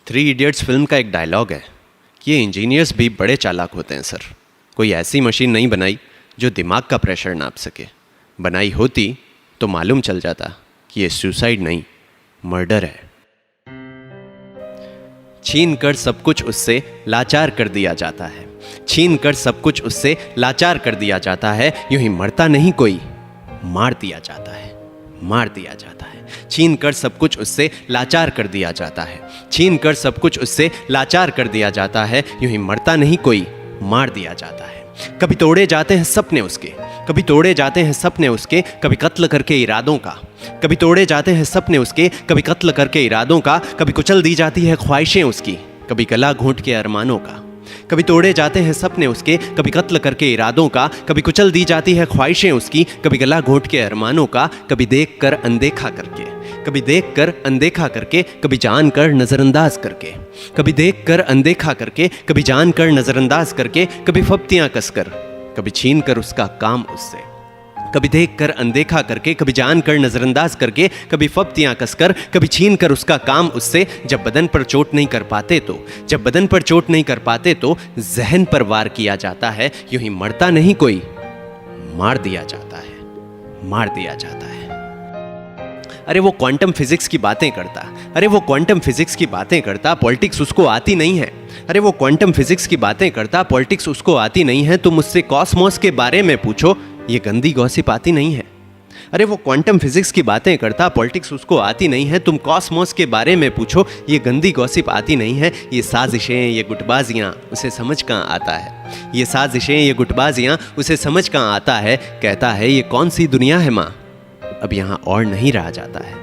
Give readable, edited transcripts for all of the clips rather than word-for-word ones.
Three idiots film का एक dialogue है कि ये इंजीनियर्स भी बड़े चालाक होते हैं सर। कोई ऐसी मशीन नहीं बनाई जो दिमाग का प्रेशर नाप सके। बनाई होती तो मालूम चल जाता कि ये सुसाइड नहीं, मर्डर है। छीन कर सब कुछ उससे लाचार कर दिया जाता है। छीन कर सब कुछ उससे लाचार कर दिया जाता है। यूं ही मरता नहीं कोई, मार दिया जाता है, मार दिया जाता है। छीन कर सब कुछ उससे लाचार कर दिया जाता है। छीन कर सब कुछ उससे लाचार कर दिया जाता है। यूं ही मरता नहीं कोई, मार दिया जाता है। कभी तोड़े जाते हैं सपने उसके, कभी तोड़े जाते हैं सपने उसके, कभी कत्ल करके इरादों का। कभी तोड़े जाते हैं सपने उसके, कभी कत्ल करके इरादों का। कभी कुचल दी जाती है ख्वाहिशें उसकी, कभी गला घोंट के अरमानों का। कभी तोड़े जाते हैं सपने उसके, कभी कत्ल करके इरादों का। कभी कुचल दी जाती है ख्वाहिशें उसकी, कभी गला घोंट के अरमानों का। कभी देख कर अनदेखा करके, कभी देख कर अनदेखा करके, कभी जान कर नजरअंदाज करके। कभी देख कर अनदेखा करके, कभी जान कर नजरअंदाज करके। कभी फप्तियां कसकर, कभी छीन कर उसका काम उससे। कभी देख कर अनदेखा करके, कभी जान कर नजरअंदाज करके। कभी फप्तियां कसकर, कभी छीन कर उसका काम उससे। जब बदन पर चोट नहीं कर पाते तो, जब बदन पर चोट नहीं कर पाते तो जहन पर वार किया जाता है। यूं ही मरता नहीं कोई, मार दिया जाता है, मार दिया जाता है। अरे वो क्वांटम फिजिक्स की बातें करता, अरे वो क्वांटम फिजिक्स की बातें करता, पॉलिटिक्स उसको आती नहीं है। अरे वो क्वांटम फिजिक्स की बातें करता, पॉलिटिक्स उसको आती नहीं है। तुम मुझसे कॉस्मोस के बारे में पूछो, ये गंदी गॉसिप आती नहीं है। अरे वो क्वांटम फिजिक्स की बातें करता, पॉलिटिक्स उसको आती नहीं है। तुम कॉस्मोस के बारे में पूछो, ये गंदी गॉसिप आती नहीं है। ये साजिशें, ये गुटबाजियाँ उसे समझ कहाँ आता है। ये साजिशें, ये गुटबाजियाँ उसे समझ कहाँ आता है। कहता है ये कौन सी दुनिया है माँ, अब यहाँ और नहीं रहा जाता है।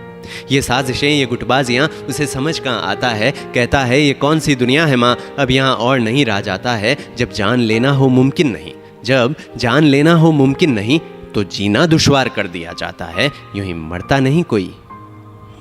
ये साजिशें, ये गुटबाजियाँ उसे समझ कहाँ आता है। कहता है ये कौन सी दुनिया है माँ, अब यहाँ और नहीं रहा जाता है। जब जान लेना हो मुमकिन नहीं, जब जान लेना हो मुमकिन नहीं, तो जीना दुश्वार कर दिया जाता है। यूं ही मरता नहीं कोई,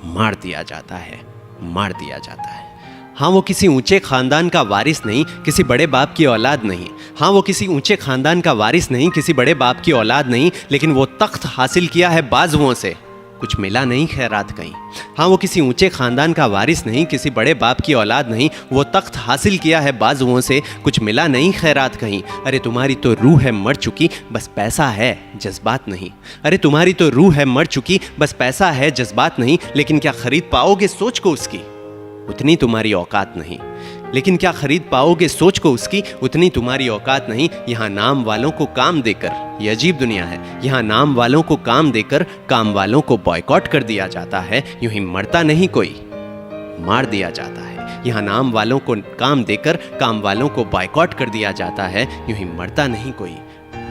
मार दिया जाता है, मार दिया जाता है। हाँ वो किसी ऊंचे खानदान का वारिस नहीं, किसी बड़े बाप की औलाद नहीं। हाँ वो किसी ऊंचे खानदान का वारिस नहीं, किसी बड़े बाप की औलाद नहीं। लेकिन वो तख्त हासिल किया है बाजुओं से, कुछ मिला नहीं खैरात कहीं। हाँ वो किसी ऊंचे खानदान का वारिस नहीं, किसी बड़े बाप की औलाद नहीं। वो तख्त हासिल किया है बाजुओं से, कुछ मिला नहीं खैरात कहीं। अरे तुम्हारी तो रूह है मर चुकी, बस पैसा है जज्बात नहीं। अरे तुम्हारी तो रूह है मर चुकी, बस पैसा है जज्बात नहीं। लेकिन क्या खरीद पाओगे सोच को उसकी, उतनी तुम्हारी औकात नहीं। लेकिन क्या खरीद पाओगे सोच को उसकी, उतनी तुम्हारी औकात नहीं। यहाँ नाम वालों को काम देकर, ये अजीब दुनिया है, यहाँ नाम वालों को काम देकर काम वालों को बॉयकॉट कर दिया जाता है। यूं ही मरता नहीं कोई, मार दिया जाता है। यहाँ नाम वालों को काम देकर काम वालों को बॉयकॉट कर दिया जाता है। यूं ही मरता नहीं कोई,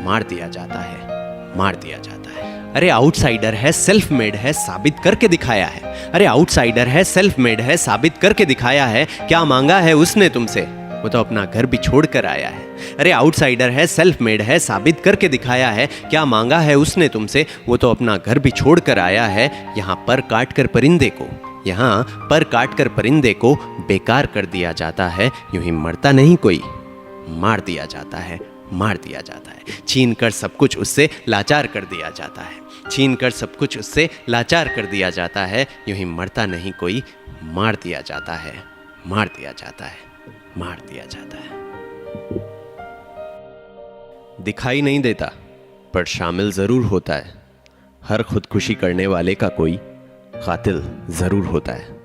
मार दिया जाता है, मार दिया जाता है। अरे आउटसाइडर है, सेल्फ मेड है, साबित करके दिखाया है। अरे आउटसाइडर है, सेल्फ मेड है, साबित करके दिखाया है। क्या मांगा है उसने तुमसे, वो तो अपना घर भी छोड़ कर आया है। अरे आउटसाइडर है, सेल्फ मेड है, साबित करके दिखाया है। क्या मांगा है उसने तुमसे, वो तो अपना घर भी छोड़ कर आया है। यहाँ पर काट कर परिंदे को, यहाँ पर काट कर परिंदे को बेकार कर दिया जाता है। यूं ही मरता नहीं कोई, मार दिया जाता है, मार दिया जाता है। छीन कर सब कुछ उससे लाचार कर दिया जाता है। छीन कर सब कुछ उससे लाचार कर दिया जाता है। यूं ही मरता नहीं कोई, मार दिया जाता है, मार दिया जाता है, मार दिया जाता है। दिखाई नहीं देता पर शामिल जरूर होता है। हर खुदकुशी करने वाले का कोई कातिल जरूर होता है।